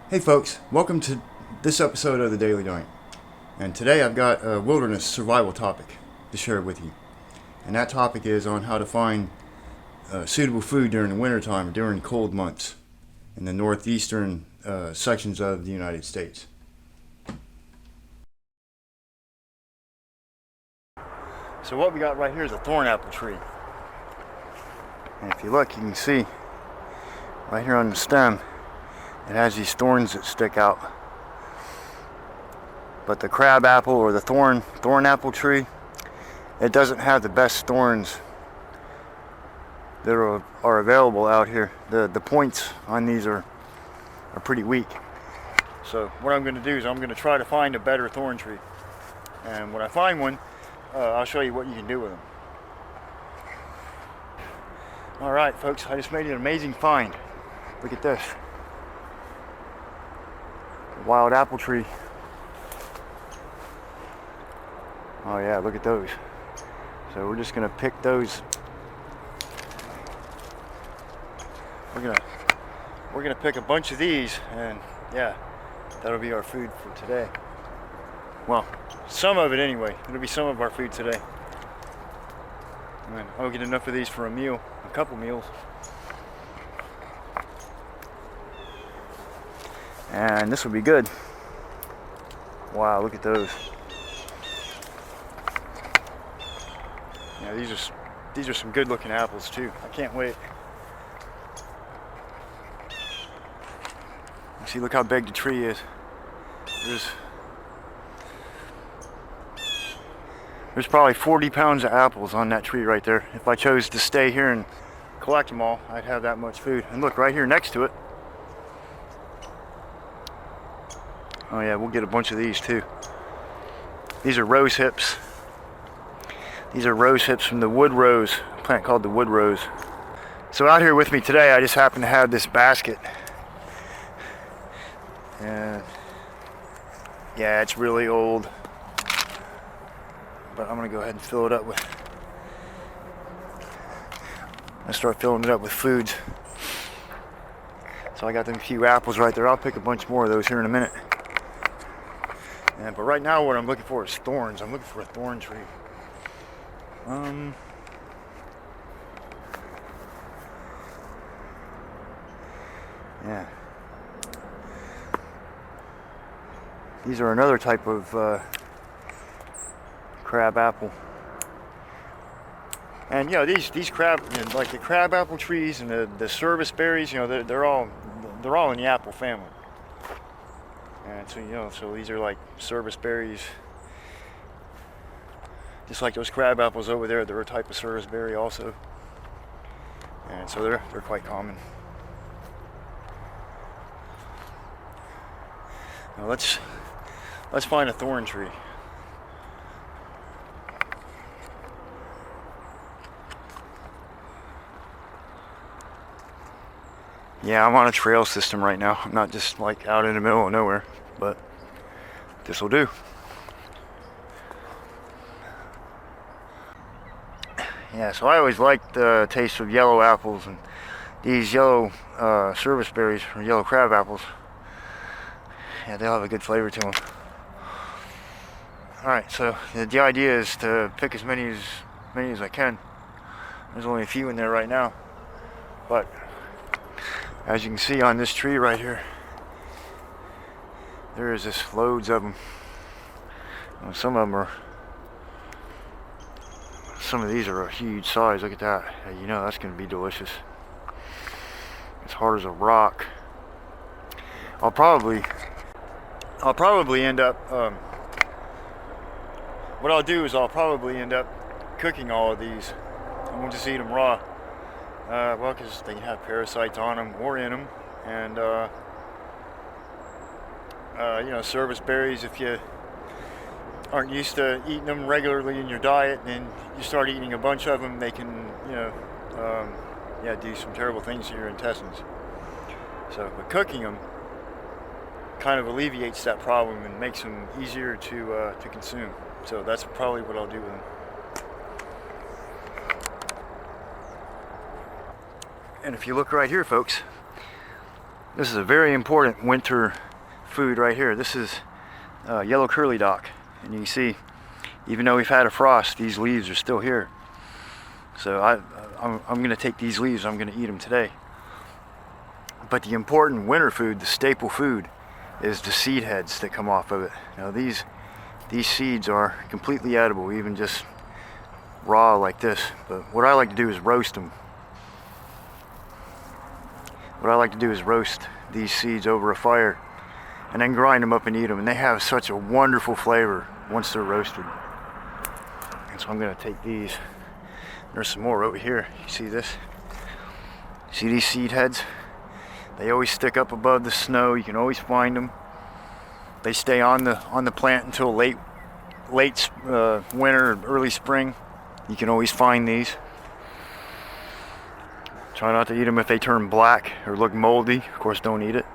Hey folks, welcome to this episode of the Daily Joint. And today I've got a wilderness survival topic to share with you. And that topic is on how to find suitable food during the wintertime, during cold months in the northeastern sections of the United States. So what we got right here is a thorn apple tree. And if you look, you can see right here on the stem, it has these thorns that stick out. But the crab apple or the thorn apple tree, it doesn't have the best thorns that are available out here. The points on these are pretty weak. So what I'm going to do is I'm going to try to find a better thorn tree. And when I find one, I'll show you what you can do with them. Alright folks, I just made an amazing find. Look at this. Wild apple tree. Oh yeah, look at those. So we're just gonna pick those. We're gonna pick a bunch of these, and yeah, that'll be our food for today. Well, some of it anyway. It'll be some of our food today. And I'll get enough of these for a meal, a couple meals. And this will be good. Wow, look at those. Yeah, these are some good looking apples too. I can't wait. See, look how big the tree is. There's probably 40 pounds of apples on that tree right there. If I chose to stay here and collect them all, I'd have that much food. And look, right here next to it. Oh yeah, we'll get a bunch of these too. These are rose hips. These are rose hips from the wood rose, a plant called the wood rose. So out here with me today, I just happen to have this basket. And yeah, it's really old. But I'm gonna go ahead and fill it up with, I start filling it up with foods. So I got them few apples right there. I'll pick a bunch more of those here in a minute. But right now what I'm looking for is thorns. I'm looking for a thorn tree. Yeah. These are another type of crab apple. And you know, these crab, like the crab apple trees and the service berries, you know, they're all in the apple family. And so, you know, so these are like service berries. Just like those crab apples over there, they're a type of service berry also. And so they're quite common. Now let's find a thorn tree. Yeah, I'm on a trail system right now. I'm not just like out in the middle of nowhere, but this will do. Yeah, so I always liked the taste of yellow apples, and these yellow service berries, or yellow crab apples, yeah, they'll have a good flavor to them. Alright, so the idea is to pick as many as I can. There's only a few in there right now, but as you can see on this tree right here, there is just loads of them. Some of these are a huge size. Look at that. You know that's going to be delicious. It's hard as a rock. I'll probably end up. What I'll do is I'll probably end up cooking all of these. I won't just eat them raw. Well, because they have parasites on them or in them, and you know, service berries. If you aren't used to eating them regularly in your diet, and you start eating a bunch of them, they can, you know, yeah, do some terrible things to your intestines. So, but cooking them kind of alleviates that problem and makes them easier to consume. So that's probably what I'll do with them. And if you look right here, folks, This is a very important winter food right here. This is yellow curly dock, and you can see, even though we've had a frost, these leaves are still here. So I'm going to take these leaves, I'm going to eat them today. But the important winter food, the staple food, is the seed heads that come off of it. Now these seeds are completely edible, even just raw like this. But what I like to do is roast them. What I like to do is roast these seeds over a fire and then grind them up and eat them. And they have such a wonderful flavor once they're roasted. And so I'm going to take these. There's some more over here. You see this? See these seed heads? They always stick up above the snow. You can always find them. They stay on the plant until late winter, early spring. You can always find these. Try not to eat them if they turn black or look moldy. Of course, don't eat it.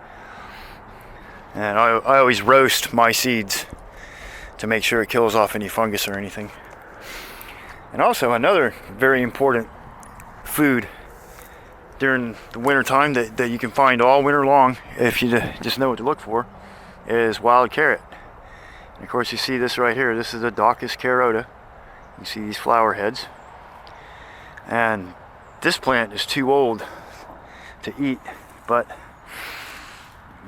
And I always roast my seeds to make sure it kills off any fungus or anything. And also another very important food during the winter time that you can find all winter long, if you just know what to look for, is wild carrot. And of course you see this right here. This is a Daucus carota. You see these flower heads. And this plant is too old to eat, but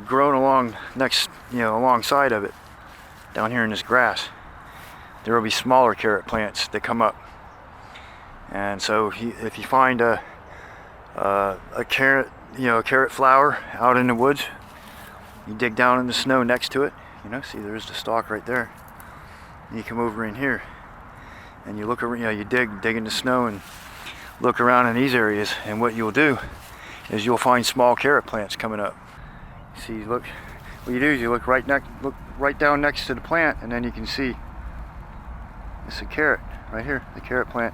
grown along alongside of it, down here in this grass, there will be smaller carrot plants that come up. And so if you find a carrot, a carrot flower out in the woods, you dig down in the snow next to it. See there's the stalk right there. And you come over in here, and you look around. You dig in the snow and look around in these areas. And what you'll do is you'll find small carrot plants coming up. See, look. What you do is you look right down next to the plant, and then you can see it's a carrot right here, the carrot plant.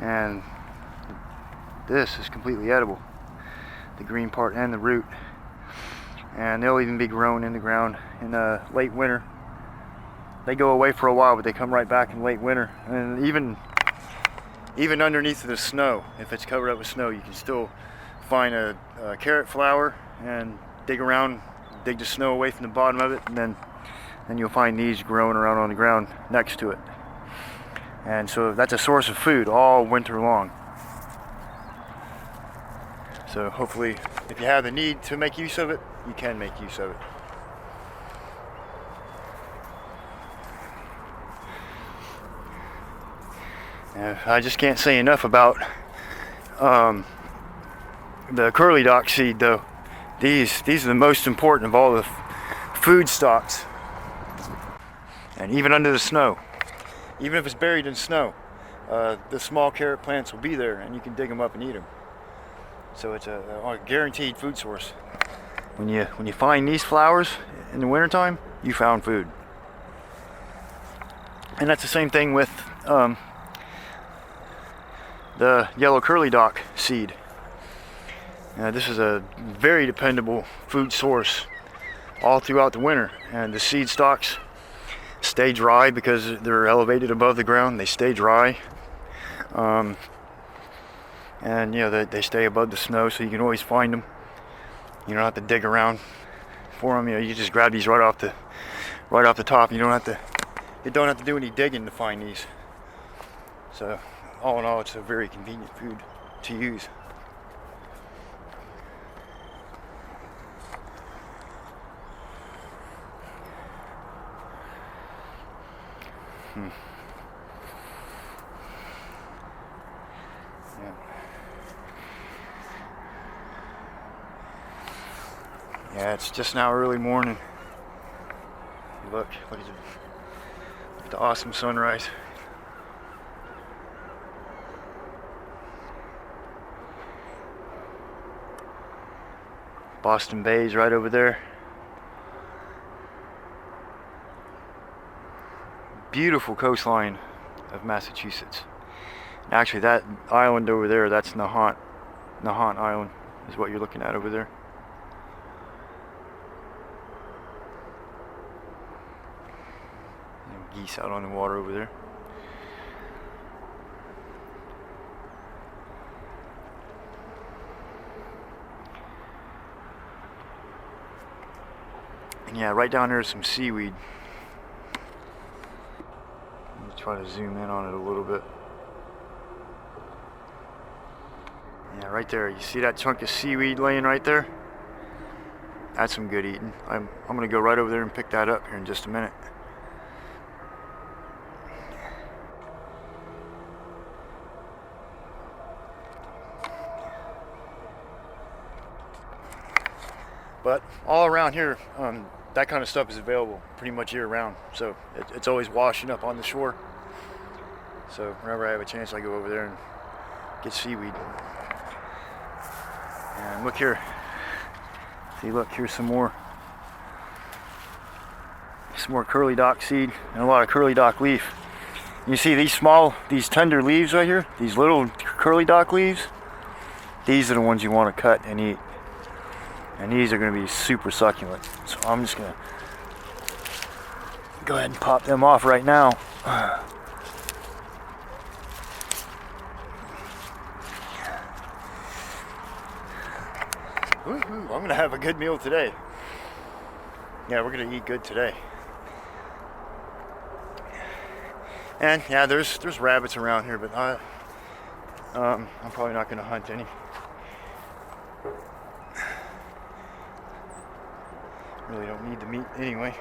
And this is completely edible, the green part and the root. And they'll even be grown in the ground in late winter. They go away for a while, but they come right back in late winter. And even underneath the snow, if it's covered up with snow, you can still find a carrot flower and dig around, dig the snow away from the bottom of it, and then you'll find these growing around on the ground next to it. And so that's a source of food all winter long. So hopefully, if you have the need to make use of it, you can make use of it. And I just can't say enough about the curly dock seed, though. These are the most important of all the food stocks. And even under the snow, even if it's buried in snow, the small carrot plants will be there, and you can dig them up and eat them. So it's a guaranteed food source. When you find these flowers in the wintertime, you found food. And that's the same thing with the yellow curly dock seed. This is a very dependable food source all throughout the winter. And the seed stalks stay dry because they're elevated above the ground. They stay dry. And they stay above the snow, so you can always find them. You don't have to dig around for them. You just grab these right off the top. You don't have to do any digging to find these. So all in all, it's a very convenient food to use. Yeah, it's just now early morning. Look at the awesome sunrise. Boston Bay's right over there. Beautiful coastline of Massachusetts. And actually, that island over there, that's Nahant Island, is what you're looking at over there. And geese out on the water over there. Yeah, right down there is some seaweed. Let me try to zoom in on it a little bit. Yeah, right there. You see that chunk of seaweed laying right there? That's some good eating. I'm gonna go right over there and pick that up here in just a minute. But all around here, that kind of stuff is available pretty much year round. So it's always washing up on the shore. So whenever I have a chance, I go over there and get seaweed. And look here. See, look, here's some more curly dock seed and a lot of curly dock leaf. You see these tender leaves right here, these little curly dock leaves, these are the ones you want to cut and eat. And these are going to be super succulent. So I'm just going to go ahead and pop them off right now. I'm going to have a good meal today. Yeah, we're going to eat good today. And yeah, there's rabbits around here, but I'm probably not going to hunt any. Really don't need the meat anyway.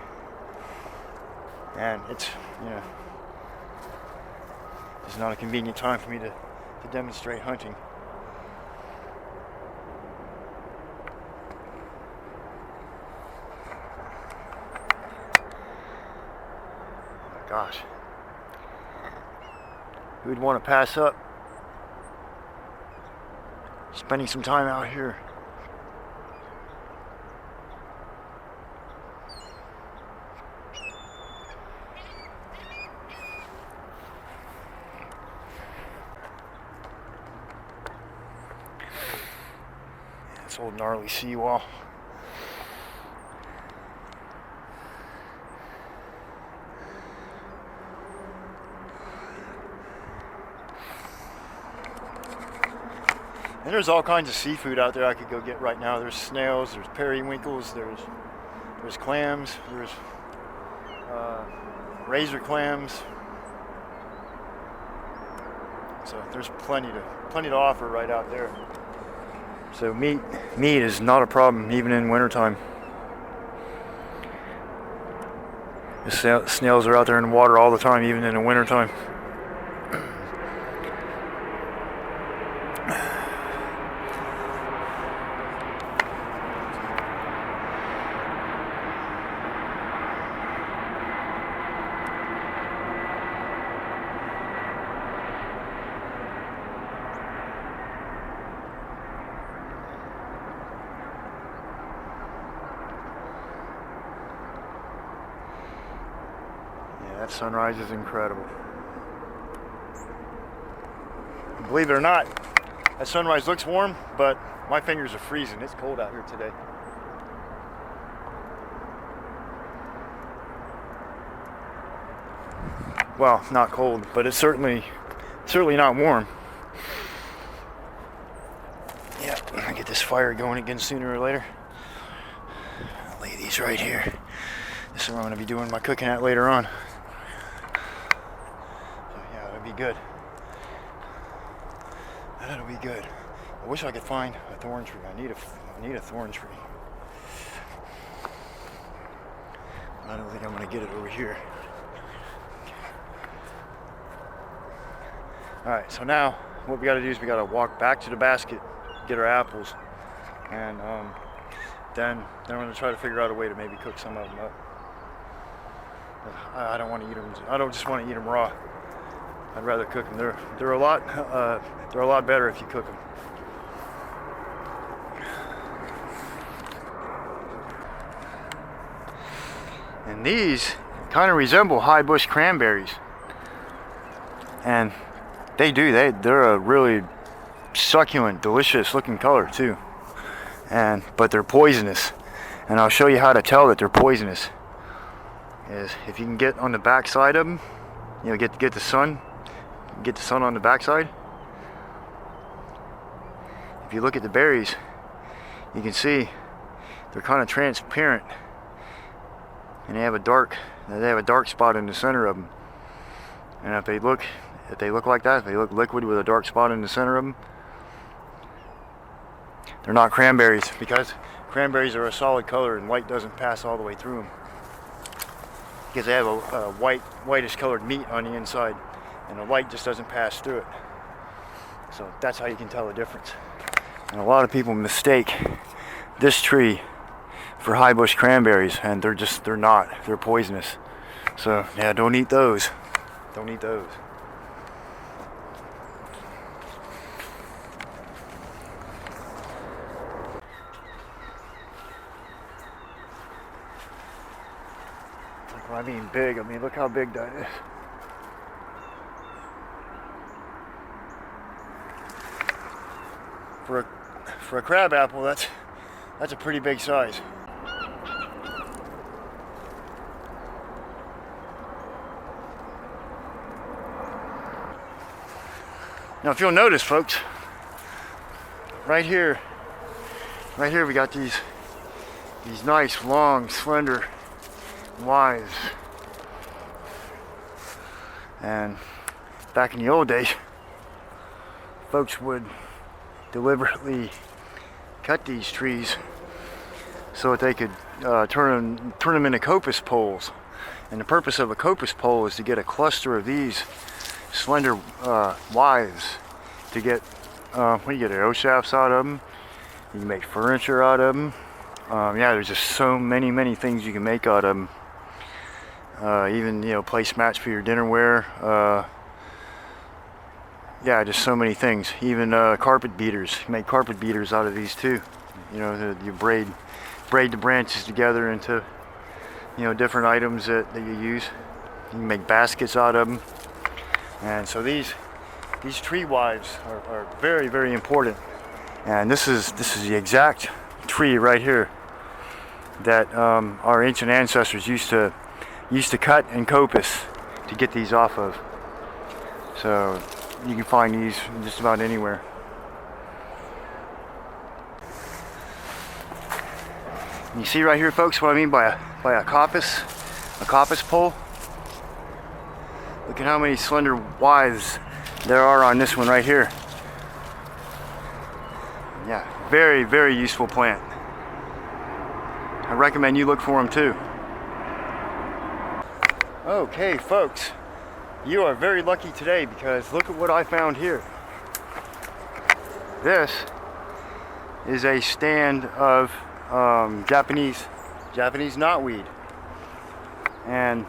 And it's not a convenient time for me to demonstrate hunting. Oh, gosh. Who'd want to pass up spending some time out here? This old gnarly seawall. And there's all kinds of seafood out there I could go get right now. There's snails, there's periwinkles, there's clams, there's razor clams. So there's plenty to offer right out there. So meat is not a problem even in wintertime. The snails are out there in the water all the time, even in the wintertime. That sunrise is incredible. Believe it or not, that sunrise looks warm, but my fingers are freezing. It's cold out here today. Well, not cold, but it's certainly not warm. Yeah, I'll get this fire going again sooner or later. I'll lay these right here. This is where I'm going to be doing my cooking at later on. Be good. That'll be good. I wish I could find a thorn tree. I need a thorn tree. I don't think I'm gonna get it over here. Alright, so now what we gotta do is we gotta walk back to the basket, get our apples, and then I'm gonna try to figure out a way to maybe cook some of them up. I don't want to eat them. I don't just want to eat them raw. I'd rather cook them. They're a lot better if you cook them. And these kind of resemble high bush cranberries, and they're a really succulent, delicious looking color too. But they're poisonous, and I'll show you how to tell that they're poisonous. Is if you can get on the back side of them, get the sun on the backside. If you look at the berries, you can see they're kind of transparent, and they have a dark spot in the center of them. And if they look like that, if they look liquid with a dark spot in the center of them, they're not cranberries, because cranberries are a solid color and light doesn't pass all the way through them, because they have a whitish colored meat on the inside, and the light just doesn't pass through it. So that's how you can tell the difference. And a lot of people mistake this tree for high bush cranberries, and they're not. They're poisonous. So yeah, don't eat those. Don't eat those. Like, when I mean big, I mean look how big that is. For a crab apple, that's a pretty big size. Now, if you'll notice, folks, right here we got these nice, long, slender withes. And back in the old days, folks would deliberately cut these trees so that they could turn them into coppice poles. And the purpose of a coppice pole is to get a cluster of these slender withes to get you get arrow shafts out of them. You can make furniture out of them. Yeah, there's just so many things you can make out of them. Even, you know, placemats for your dinnerware. Yeah, just so many things. Even carpet beaters. You make carpet beaters out of these too. You know, you braid the branches together into, you know, different items that you use. You can make baskets out of them. And so these tree withes are very important. And this is the exact tree right here that our ancient ancestors used to cut and coppice to get these off of. So you can find these just about anywhere. And you see right here, folks, what I mean by a coppice pole. Look at how many slender withes there are on this one right here. Yeah, very useful plant. I recommend you look for them too. Okay, folks, you are very lucky today, because look at what I found here. This is a stand of Japanese knotweed, and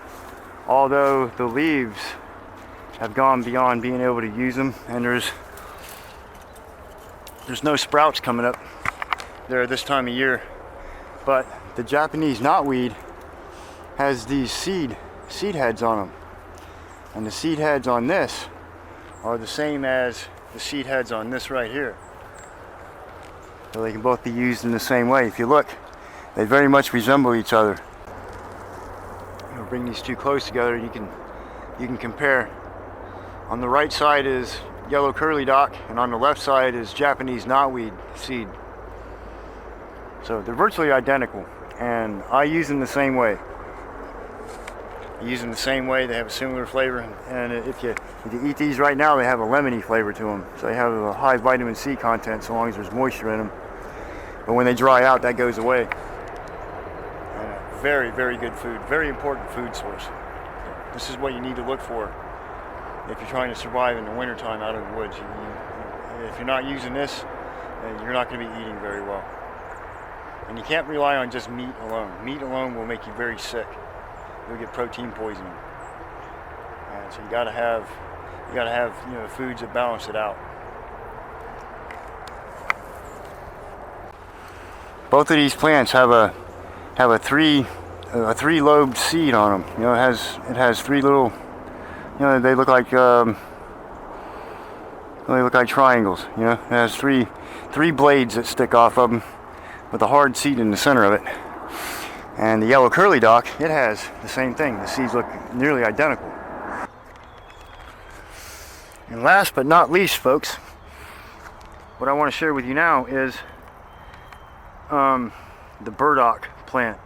although the leaves have gone beyond being able to use them, and there's no sprouts coming up there this time of year, but the Japanese knotweed has these seed heads on them, and the seed heads on this are the same as the seed heads on this right here, so they can both be used in the same way. If you look, they very much resemble each other. I'll bring these two close together. You can compare. On the right side is yellow curly dock, and on the left side is Japanese knotweed seed. So they're virtually identical, and I use them the same way. They have a similar flavor, and if you eat these right now, they have a lemony flavor to them. So they have a high vitamin C content, so long as there's moisture in them. But when they dry out, that goes away. And very good food, very important food source. This is what you need to look for if you're trying to survive in the wintertime out in the woods. If you're not using this, you're not going to be eating very well. And you can't rely on just meat alone. Meat alone will make you very sick. You'll get protein poisoning. And so you gotta have foods that balance it out. Both of these plants have a three-lobed seed on them. You know, it has three little, you know, they look like triangles. You know, it has three blades that stick off of them, with a hard seed in the center of it. And the yellow curly dock, it has the same thing. The seeds look nearly identical. And last but not least, folks, what I want to share with you now is the burdock plant.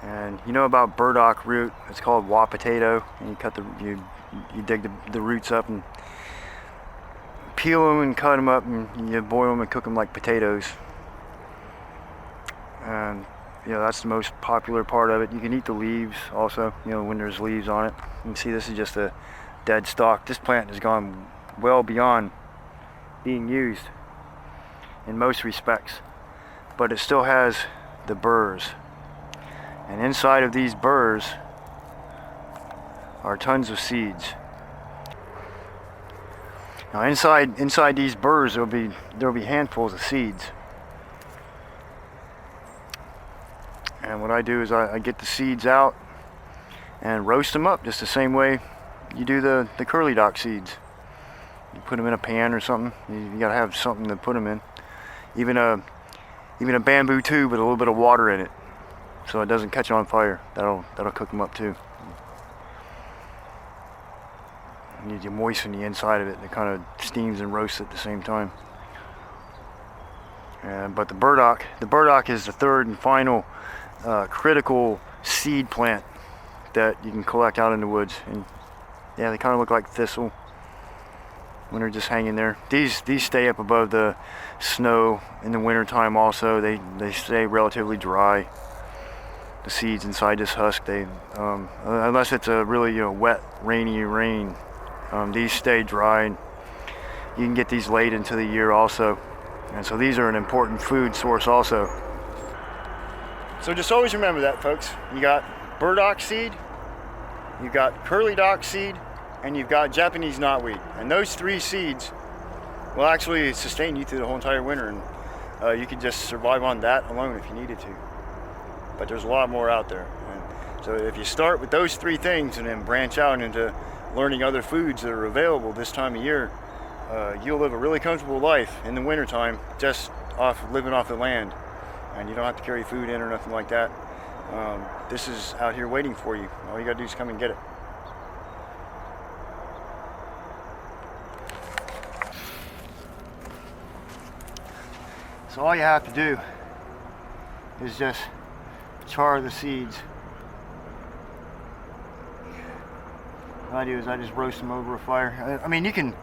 And you know about burdock root? It's called wa potato. And you cut you dig the roots up and peel them and cut them up, and you boil them and cook them like potatoes. And you know, that's the most popular part of it. You can eat the leaves also, you know, when there's leaves on it. You can see this is just a dead stalk. This plant has gone well beyond being used in most respects, but it still has the burrs. And inside of these burrs are tons of seeds. Now inside these burrs there'll be handfuls of seeds. And what I do is I get the seeds out and roast them up just the same way you do the curly dock seeds. You put them in a pan or something. You gotta have something to put them in. Even a bamboo tube with a little bit of water in it, so it doesn't catch on fire. That'll cook them up too. You need to moisten the inside of it, and it kind of steams and roasts at the same time. But the burdock is the third and final critical seed plant that you can collect out in the woods. And yeah, they kind of look like thistle when they're just hanging there. These stay up above the snow in the winter time also. They stay relatively dry. The seeds inside this husk, unless it's a really wet, rainy rain, these stay dry. And you can get these late into the year also. And so these are an important food source also. So just always remember that, folks. You got burdock seed, you've got curly dock seed, and you've got Japanese knotweed. And those three seeds will actually sustain you through the whole entire winter. And you can just survive on that alone if you needed to. But there's a lot more out there. And so if you start with those three things and then branch out into learning other foods that are available this time of year, you'll live a really comfortable life in the wintertime just living off the land. And you don't have to carry food in or nothing like that. This is out here waiting for you. All you gotta do is come and get it. So all you have to do is just char the seeds. What I do is I just roast them over a fire. I mean, you can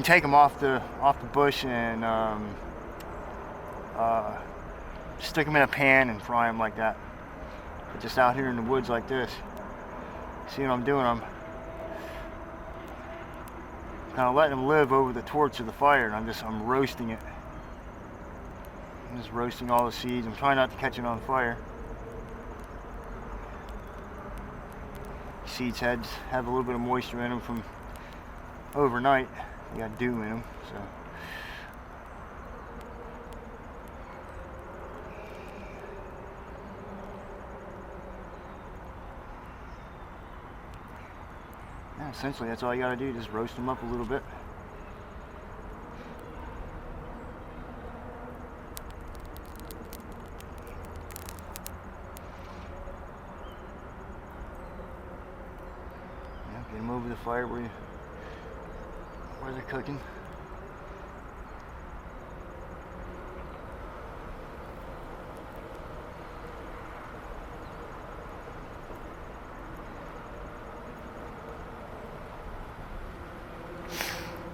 take them off the bush and stick them in a pan and fry them like that. But just out here in the woods like this, see what I'm doing? I'm kind of letting them live over the torch of the fire, and I'm roasting it. I'm just roasting all the seeds. I'm trying not to catch it on fire. Seeds heads have a little bit of moisture in them from overnight. You got dew in them, so. Yeah, essentially that's all you gotta do, just roast them up a little bit. Get them over the fire where they're cooking.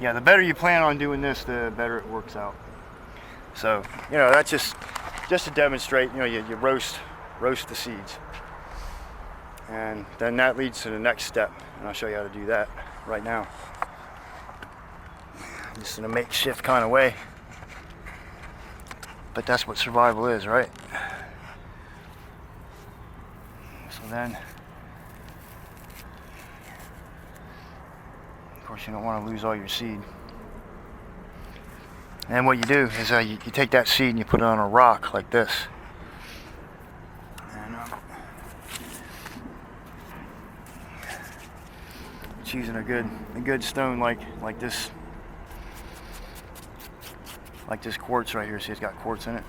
Yeah, the better you plan on doing this, the better it works out. So, that's just to demonstrate, you roast the seeds. And then that leads to the next step, and I'll show you how to do that right now. Just in a makeshift kind of way. But that's what survival is, right? So then, of course, you don't want to lose all your seed. And what you do is you take that seed and you put it on a rock like this. Using a good stone like this quartz right here. See, it's got quartz in it.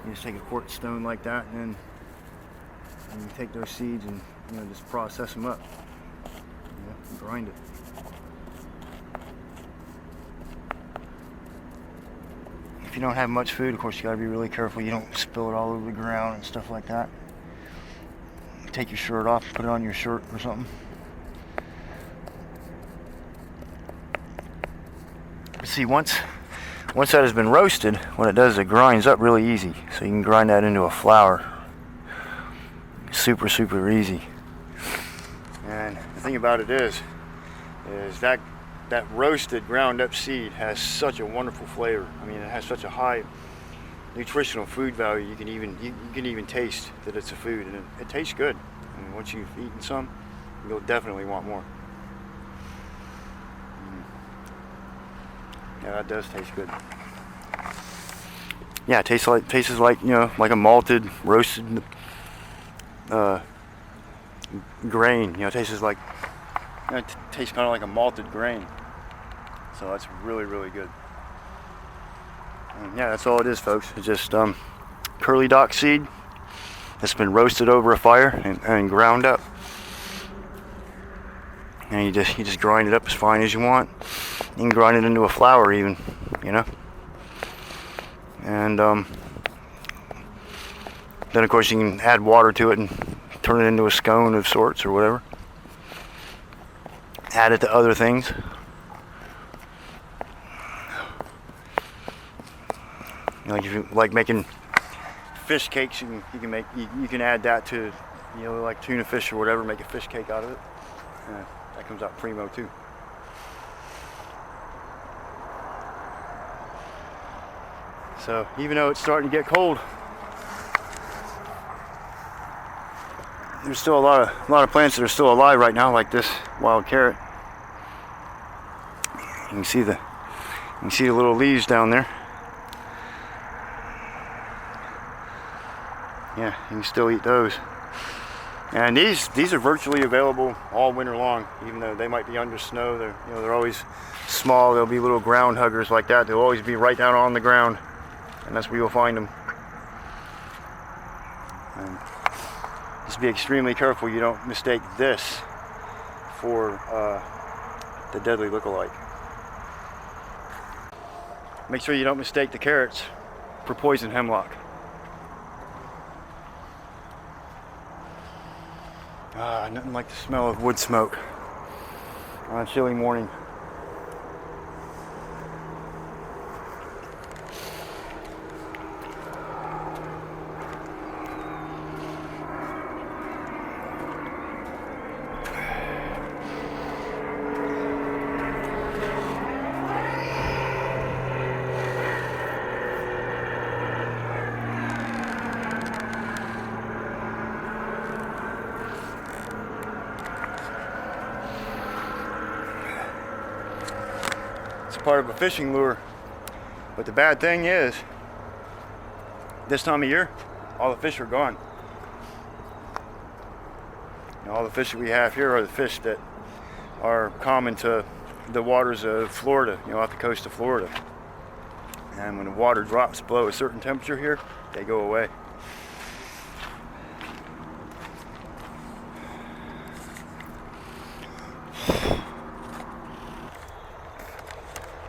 You just take a quartz stone like that, and you take those seeds and just process them up. Grind it. If you don't have much food, of course, you got to be really careful you don't spill it all over the ground and stuff like that. take your shirt off, put it on your shirt or something. See, once that has been roasted, what it does is it grinds up really easy. So you can grind that into a flour. Super, super easy. And the thing about it is that roasted, ground up seed has such a wonderful flavor. I mean, it has such a high nutritional food value. You can even taste that it's a food, and it tastes good. And once you've eaten some, you'll definitely want more. Yeah, that does taste good. Yeah, it tastes like you know, like a malted, roasted grain. You know, it tastes like, you know, it tastes kind of like a malted grain. So that's really, really good. And yeah, that's all it is, folks. It's just curly dock seed that's been roasted over a fire and ground up. And you just grind it up as fine as you want. You can grind it into a flour even, you know. And then of course you can add water to it and turn it into a scone of sorts or whatever. Add it to other things. Like if you like making fish cakes, you can add that to, you know, like tuna fish or whatever, make a fish cake out of it. That comes out primo too. So even though it's starting to get cold, there's still a lot of plants that are still alive right now, like this wild carrot. You can see the little leaves down there. Yeah, you can still eat those. And these are virtually available all winter long, even though they might be under snow. They're always small. They'll be little ground huggers like that. They'll always be right down on the ground, and that's where you'll find them. And just be extremely careful you don't mistake this for the deadly lookalike. Make sure you don't mistake the carrots for poison hemlock. Nothing like the smell of wood smoke on a chilly morning. Part of a fishing lure, but the bad thing is this time of year all the fish are gone. And all the fish that we have here are the fish that are common to the waters of Florida, you know, off the coast of Florida. And when the water drops below a certain temperature here, they go away.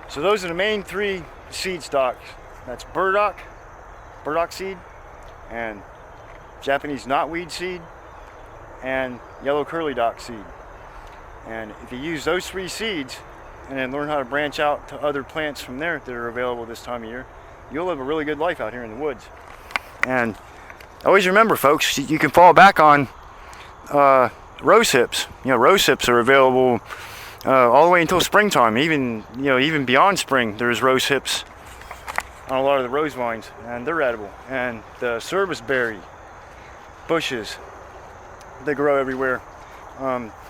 So those are the main three seed stocks. That's burdock seed, and Japanese knotweed seed, and yellow curly dock seed. And if you use those three seeds and then learn how to branch out to other plants from there that are available this time of year, you'll live a really good life out here in the woods. And always remember, folks, you can fall back on rose hips. You know, rose hips are available all the way until springtime. Even beyond spring, there's rose hips on a lot of the rose vines, and they're edible. And the serviceberry bushes that grow everywhere,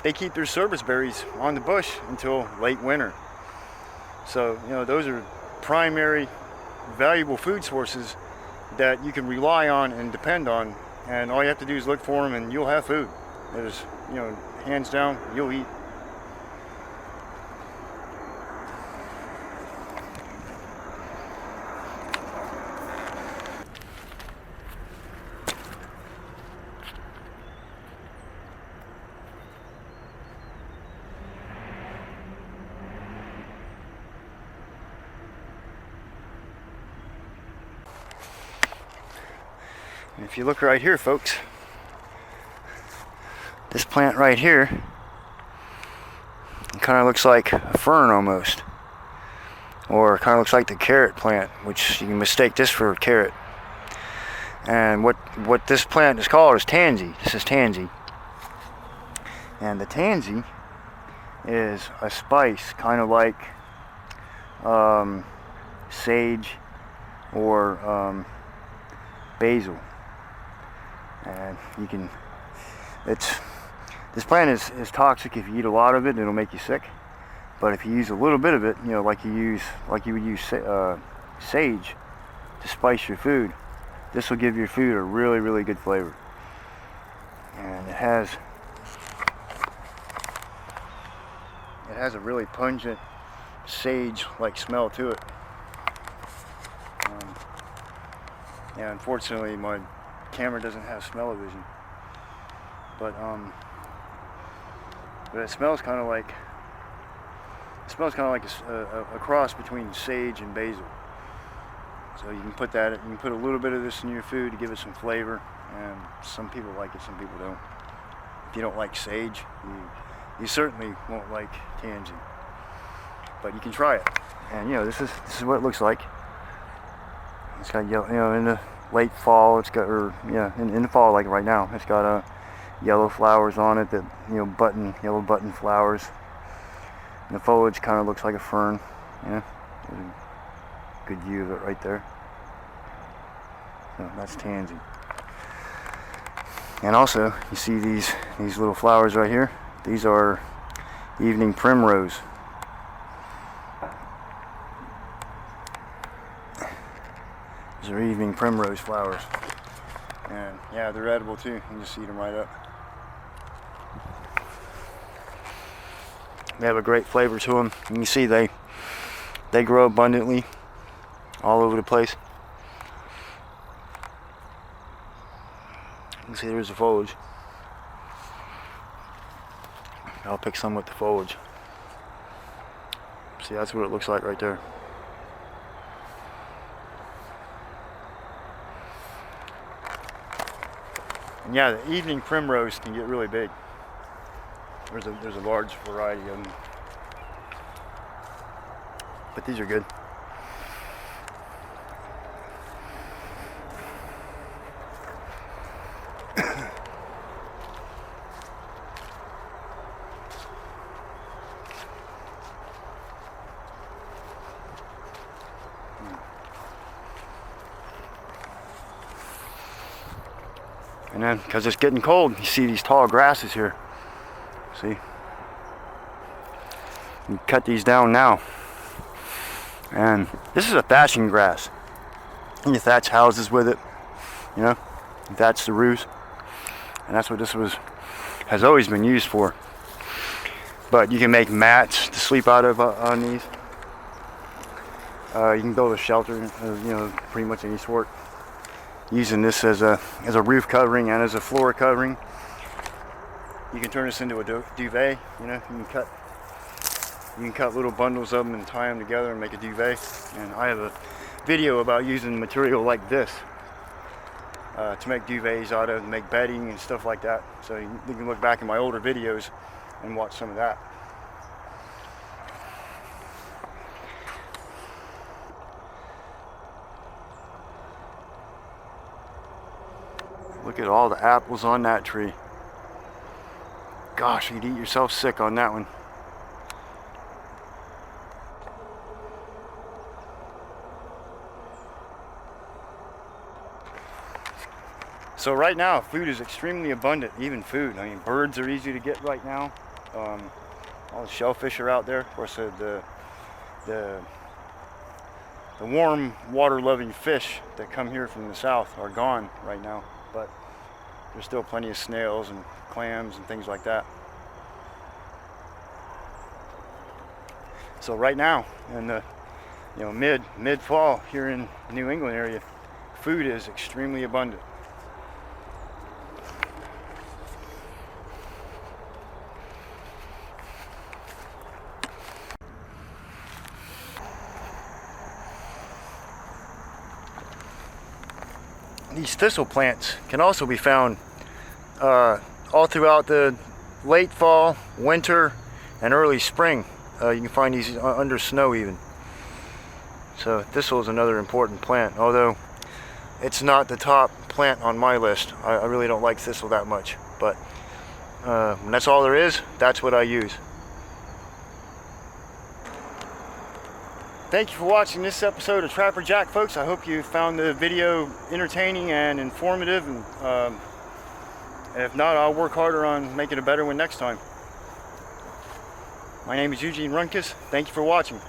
they keep their serviceberries on the bush until late winter. So, you know, those are primary valuable food sources that you can rely on and depend on, and all you have to do is look for them and you'll have food. There's, you know, hands down, you'll eat. If you look right here, folks, This plant right here, it kind of looks like a fern almost, or kind of looks like the carrot plant, which you can mistake this for a carrot. And what this plant is called is tansy. This is tansy, and the tansy is a spice, kind of like sage or basil. And you can, this plant is toxic. If you eat a lot of it, it'll make you sick. But if you use a little bit of it, you know, like you would use sage to spice your food, this will give your food a really, really good flavor. And it has a really pungent sage-like smell to it. Yeah, unfortunately, my camera doesn't have smell-o-vision, but it smells kind of like a cross between sage and basil. So you can put a little bit of this in your food to give it some flavor, and some people like it, some people don't. If you don't like sage, you certainly won't like tansy, but you can try it. And you know, this is what it looks like. It's got yellow, you know, in the late fall, it's got, or yeah, in the fall, like right now, it's got yellow flowers on it that, you know, yellow button flowers. And the foliage kind of looks like a fern. Yeah, there's a good view of it right there. So that's tansy. And also, you see these little flowers right here. These are evening primrose. These are evening primrose flowers. And yeah, they're edible too. You can just eat them right up. They have a great flavor to them. You can see they grow abundantly all over the place. You can see there's the foliage. I'll pick some with the foliage. See, that's what it looks like right there. And yeah, the evening primrose can get really big. There's a large variety of them, but these are good. And then, because it's getting cold, you see these tall grasses here. See? You cut these down now. And this is a thatching grass. And you thatch houses with it. You know? You thatch the roofs. And that's what this has always been used for. But you can make mats to sleep out of on these. You can build a shelter of, you know, pretty much any sort, using this as a roof covering and as a floor covering. You can turn this into a duvet. You know, you can cut little bundles of them and tie them together and make a duvet. And I have a video about using material like this to make duvets out of, make bedding and stuff like that. So you can look back in my older videos and watch some of that. Look at all the apples on that tree. Gosh, you'd eat yourself sick on that one. So right now, food is extremely abundant, even food. I mean, birds are easy to get right now. All the shellfish are out there. Of course, the warm water-loving fish that come here from the south are gone right now. But there's still plenty of snails and clams and things like that. So right now, in the mid-fall here in the New England area, food is extremely abundant. These thistle plants can also be found all throughout the late fall, winter, and early spring. You can find these under snow even. So thistle is another important plant, although it's not the top plant on my list. I really don't like thistle that much, but when that's all there is, that's what I use. Thank you for watching this episode of Trapper Jack, folks. I hope you found the video entertaining and informative, and if not, I'll work harder on making a better one next time. My name is Eugene Runkus. Thank you for watching.